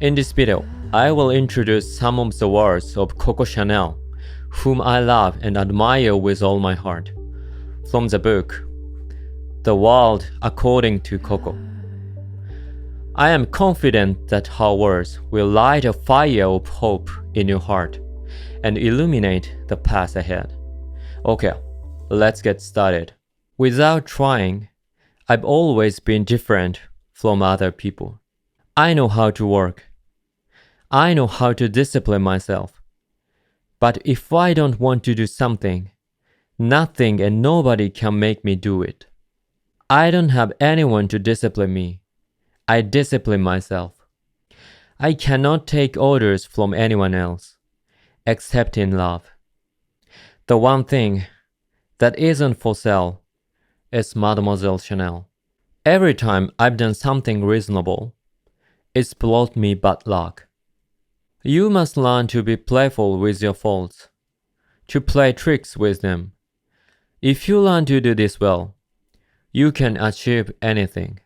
In this video, I will introduce some of the words of Coco Chanel, whom I love and admire with all my heart, from the book, The World According to Coco. I am confident that her words will light a fire of hope in your heart and illuminate the path ahead. Okay, let's get started. Without trying, I've always been different from other people. I know how to work. I know how to discipline myself. But if I don't want to do something, nothing and nobody can make me do it. I don't have anyone to discipline me. I discipline myself. I cannot take orders from anyone else, except in love. The one thing that isn't for sale is Mademoiselle Chanel. Every time I've done something reasonable, it's brought me bad luck. You must learn to be playful with your faults, to play tricks with them. If you learn to do this well, you can achieve anything.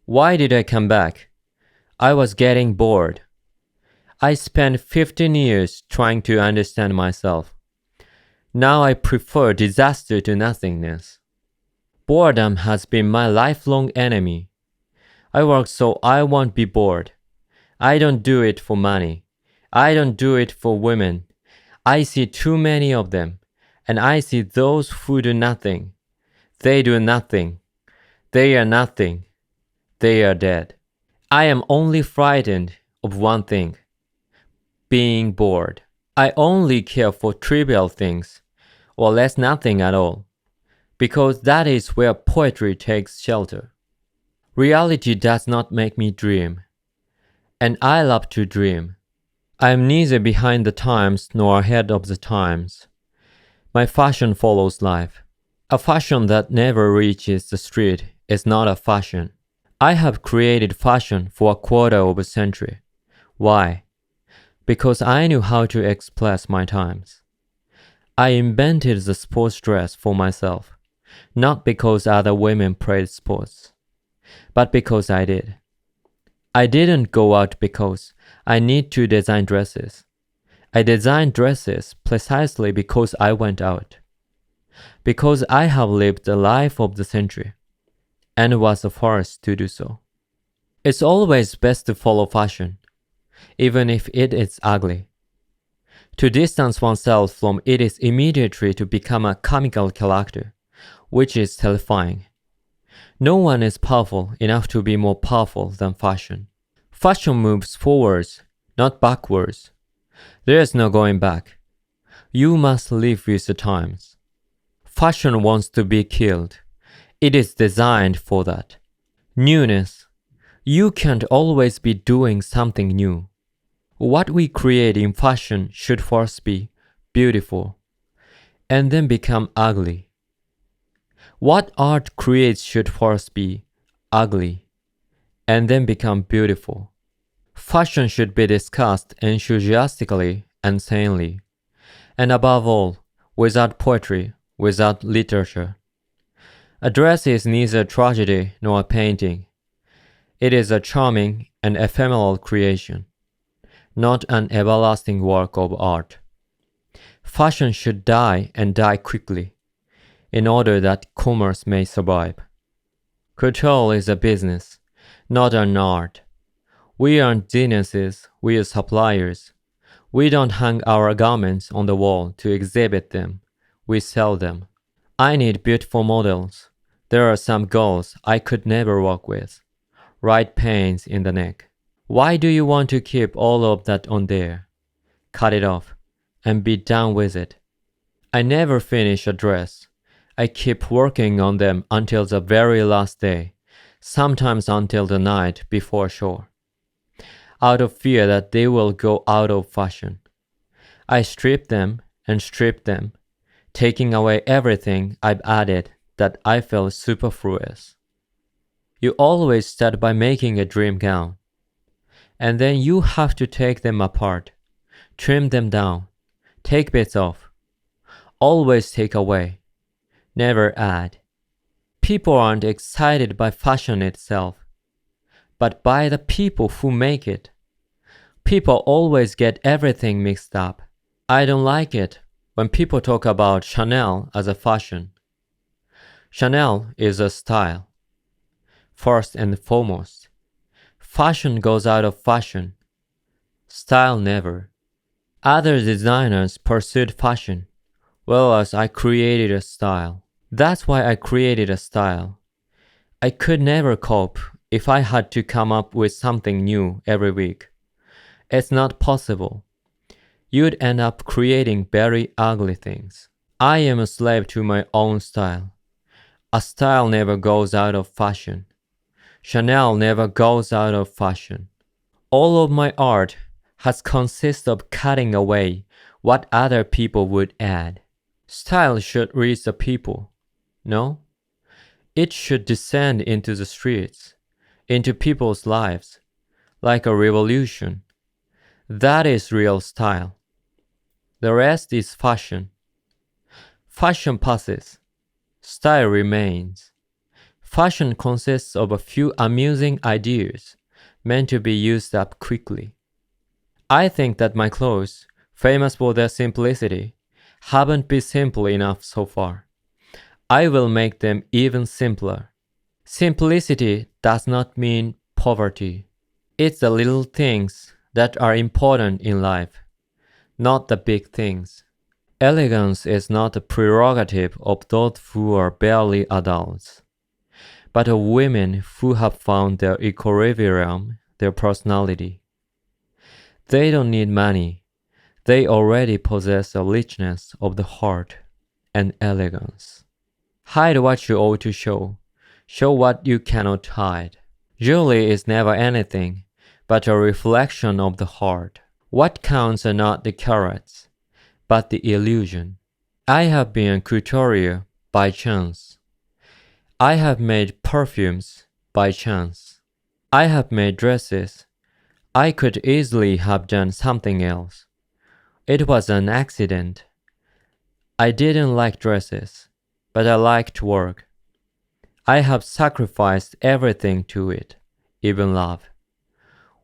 Why did I come back? I was getting bored. I spent 15 years trying to understand myself. Now I prefer disaster to nothingness. Boredom has been my lifelong enemy. I work so I won't be bored. I don't do it for money. I don't do it for women. I see too many of them, and I see those who do nothing. They do nothing. They are nothing. They are dead. I am only frightened of one thing, being bored. I only care for trivial things, or less nothing at all, because that is where poetry takes shelter. Reality does not make me dream, and I love to dream. I am neither behind the times nor ahead of the times. My fashion follows life. A fashion that never reaches the street is not a fashion. I have created fashion for a quarter of a century. Why? Because I knew how to express my times. I invented the sports dress for myself, not because other women played sports, but because I did. I didn't go out because I need to design dresses. I designed dresses precisely because I went out. Because I have lived the life of the century and was the first to do so. It's always best to follow fashion, even if it is ugly. To distance oneself from it is immediately to become a comical character, which is terrifying. No one is powerful enough to be more powerful than fashion. Fashion moves forwards, not backwards. There is no going back. You must live with the times. Fashion wants to be killed. It is designed for that. Newness. You can't always be doing something new. What we create in fashion should first be beautiful, and then become ugly. What art creates should first be ugly, and then become beautiful. Fashion should be discussed enthusiastically and sanely, and above all, without poetry, without literature. A dress is neither tragedy nor a painting. It is a charming and ephemeral creation, not an everlasting work of art. Fashion should die and die quickly, in order that commerce may survive. Couture is a business, not an art. We aren't geniuses, we are suppliers. We don't hang our garments on the wall to exhibit them, we sell them. I need beautiful models. There are some girls I could never work with. Right pains in the neck. Why do you want to keep all of that on there? Cut it off and be done with it. I never finish a dress. I keep working on them until the very last day, sometimes until the night before show, out of fear that they will go out of fashion. I strip them and strip them, taking away everything I've added that I felt superfluous. You always start by making a dream gown, and then you have to take them apart, trim them down, take bits off. Always take away, never add. People aren't excited by fashion itself, but by the people who make it. People always get everything mixed up. I don't like it when people talk about Chanel as a fashion. Chanel is a style. First and foremost, fashion goes out of fashion. Style never. Other designers pursued fashion, whereas I created a style. That's why I created a style. I could never cope if I had to come up with something new every week. It's not possible. You'd end up creating very ugly things. I am a slave to my own style. A style never goes out of fashion. Chanel never goes out of fashion. All of my art has consisted of cutting away what other people would add. Style should reach the people. No? It should descend into the streets, into people's lives, like a revolution. That is real style. The rest is fashion. Fashion passes. Style remains. Fashion consists of a few amusing ideas meant to be used up quickly. I think that my clothes, famous for their simplicity, haven't been simple enough so far. I will make them even simpler. Simplicity does not mean poverty. It's the little things that are important in life, not the big things. Elegance is not a prerogative of those who are barely adults, but of women who have found their equilibrium, their personality. They don't need money. They already possess a richness of the heart and elegance. Hide what you ought to show. Show what you cannot hide. Jewelry is never anything but a reflection of the heart. What counts are not the carats, but the illusion. I have been a couturier by chance. I have made perfumes by chance. I have made dresses. I could easily have done something else. It was an accident. I didn't like dresses, but I liked work. I have sacrificed everything to it, even love.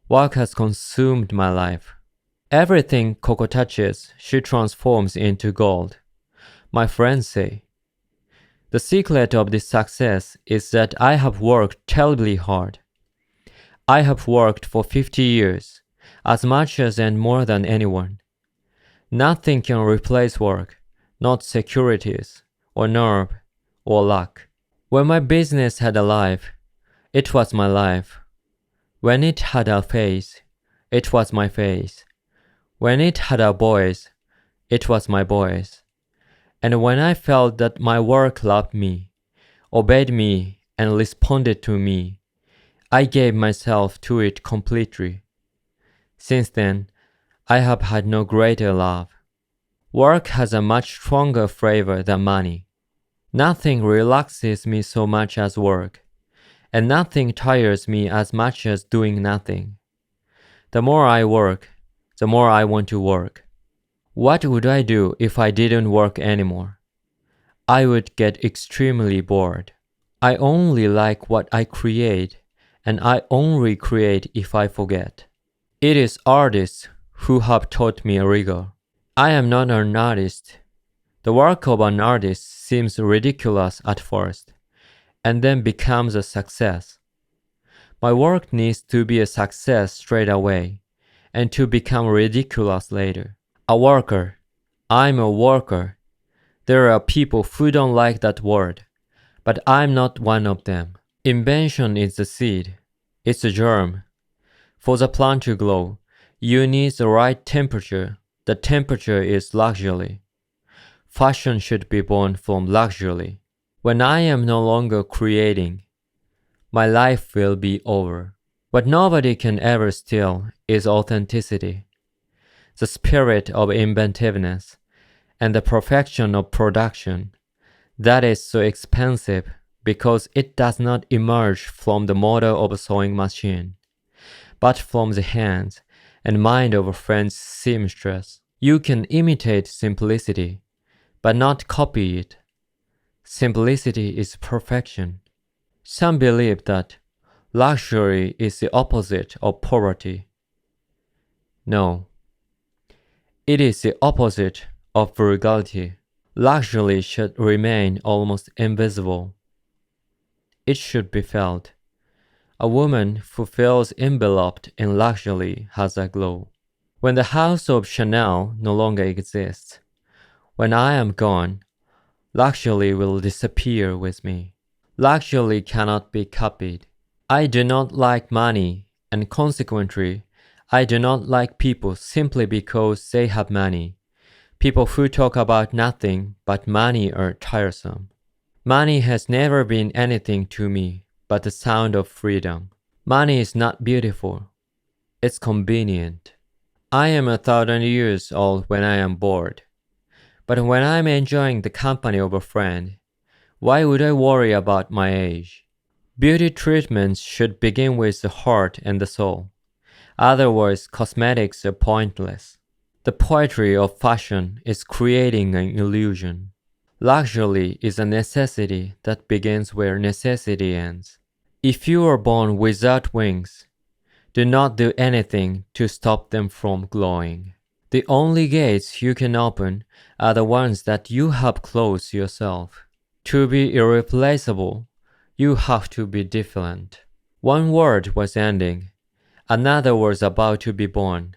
Work has consumed my life. Everything Coco touches, she transforms into gold. My friends say. The secret of this success is that I have worked terribly hard. I have worked for 50 years, as much as and more than anyone. Nothing can replace work, not securities, or nerve, or luck. When my business had a life, it was my life. When it had a face, it was my face. When it had a voice, it was my voice. And when I felt that my work loved me, obeyed me, and responded to me, I gave myself to it completely. Since then, I have had no greater love. Work has a much stronger flavor than money. Nothing relaxes me so much as work, and nothing tires me as much as doing nothing. The more I work, the more I want to work. What would I do if I didn't work anymore? I would get extremely bored. I only like what I create, and I only create if I forget. It is artists who have taught me rigor. I am not an artist. The work of an artist seems ridiculous at first, and then becomes a success. My work needs to be a success straight away, and to become ridiculous later. A worker. I'm a worker. There are people who don't like that word, but I'm not one of them. Invention is the seed. It's a germ. For the plant to grow, you need the right temperature. The temperature is luxury. Fashion should be born from luxury. When I am no longer creating, my life will be over. What nobody can ever steal is authenticity, the spirit of inventiveness, and the perfection of production. That is so expensive because it does not emerge from the motor of a sewing machine, but from the hands and mind of a French seamstress. You can imitate simplicity, but not copy it. Simplicity is perfection. Some believe that luxury is the opposite of poverty. No. It is the opposite of frugality. Luxury should remain almost invisible. It should be felt. A woman who feels enveloped in luxury has a glow. When the house of Chanel no longer exists, when I am gone, luxury will disappear with me. Luxury cannot be copied. I do not like money, and consequently, I do not like people simply because they have money. People who talk about nothing but money are tiresome. Money has never been anything to me but the sound of freedom. Money is not beautiful. It's convenient. I am 1,000 years old when I am bored. But when I am enjoying the company of a friend, why would I worry about my age? Beauty treatments should begin with the heart and the soul. Otherwise, cosmetics are pointless. The poetry of fashion is creating an illusion. Luxury is a necessity that begins where necessity ends. If you are born without wings, do not do anything to stop them from glowing. The only gates you can open are the ones that you have closed yourself. To be irreplaceable, you have to be different. One word was ending, another was about to be born.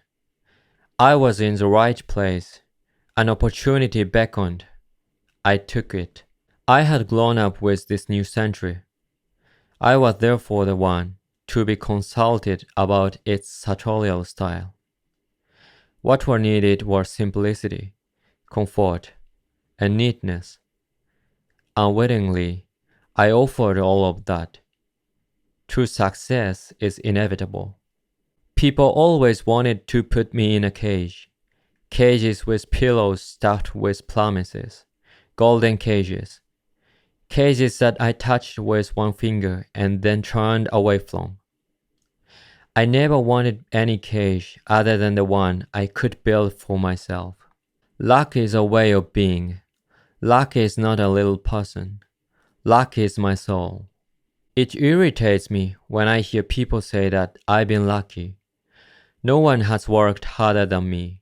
I was in the right place. An opportunity beckoned. I took it. I had grown up with this new century. I was therefore the one to be consulted about its sartorial style. What were needed were simplicity, comfort, and neatness. Unwittingly, I offered all of that. True success is inevitable. People always wanted to put me in a cage. Cages with pillows stuffed with promises. Golden cages. Cages that I touched with one finger and then turned away from. I never wanted any cage other than the one I could build for myself. Luck is a way of being. Luck is not a little person. Luck is my soul. It irritates me when I hear people say that I've been lucky. No one has worked harder than me.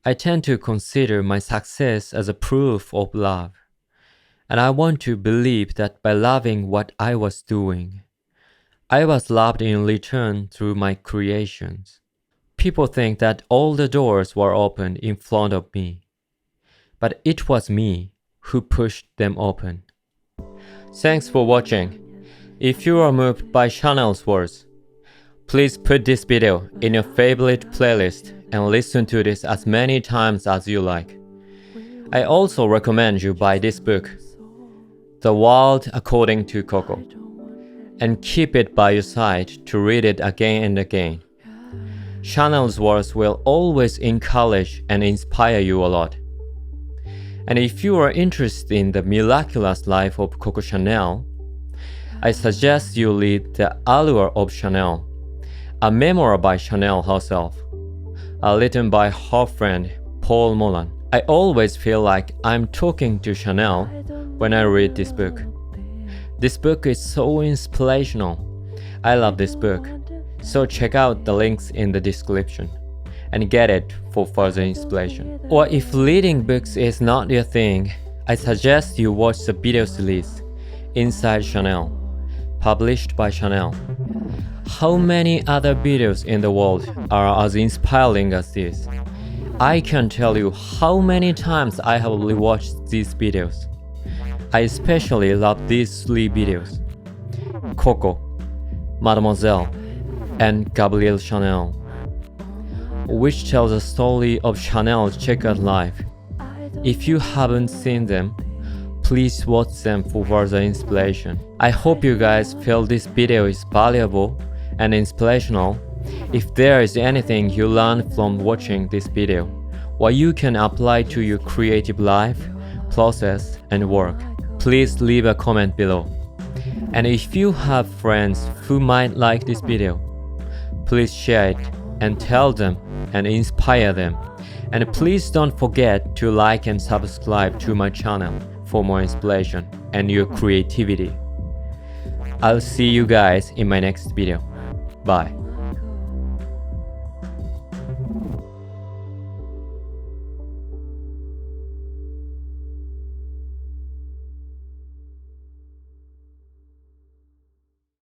I tend to consider my success as a proof of love. And I want to believe that by loving what I was doing, I was loved in return through my creations. People think that all the doors were opened in front of me. But it was me who pushed them open. Thanks for watching. If you are moved by Chanel's words, please put this video in your favorite playlist and listen to this as many times as you like. I also recommend you buy this book, The World According to COCO, and keep it by your side to read it again and again. Chanel's words will always encourage and inspire you a lot. And if you are interested in the miraculous life of Coco Chanel, I suggest you read The Allure of Chanel, a memoir by Chanel herself, written by her friend Paul Molan. I always feel like I'm talking to Chanel when I read this book. This book is so inspirational. I love this book, so check out the links in the description and get it for further inspiration. Or if reading books is not your thing, I suggest you watch the video series Inside Chanel, published by Chanel. How many other videos in the world are as inspiring as this? I can't tell you how many times I have rewatched these videos. I especially love these 3 videos: Coco, Mademoiselle, and Gabrielle Chanel, which tells the story of Chanel's checkered life. If you haven't seen them, please watch them for further inspiration. I hope you guys feel this video is valuable and inspirational. If there is anything you learned from watching this video, what you can apply to your creative life, process, and work, please leave a comment below. And if you have friends who might like this video, please share it and tell them and inspire them. And please don't forget to like and subscribe to my channel for more inspiration and your creativity. I'll see you guys in my next video. Bye.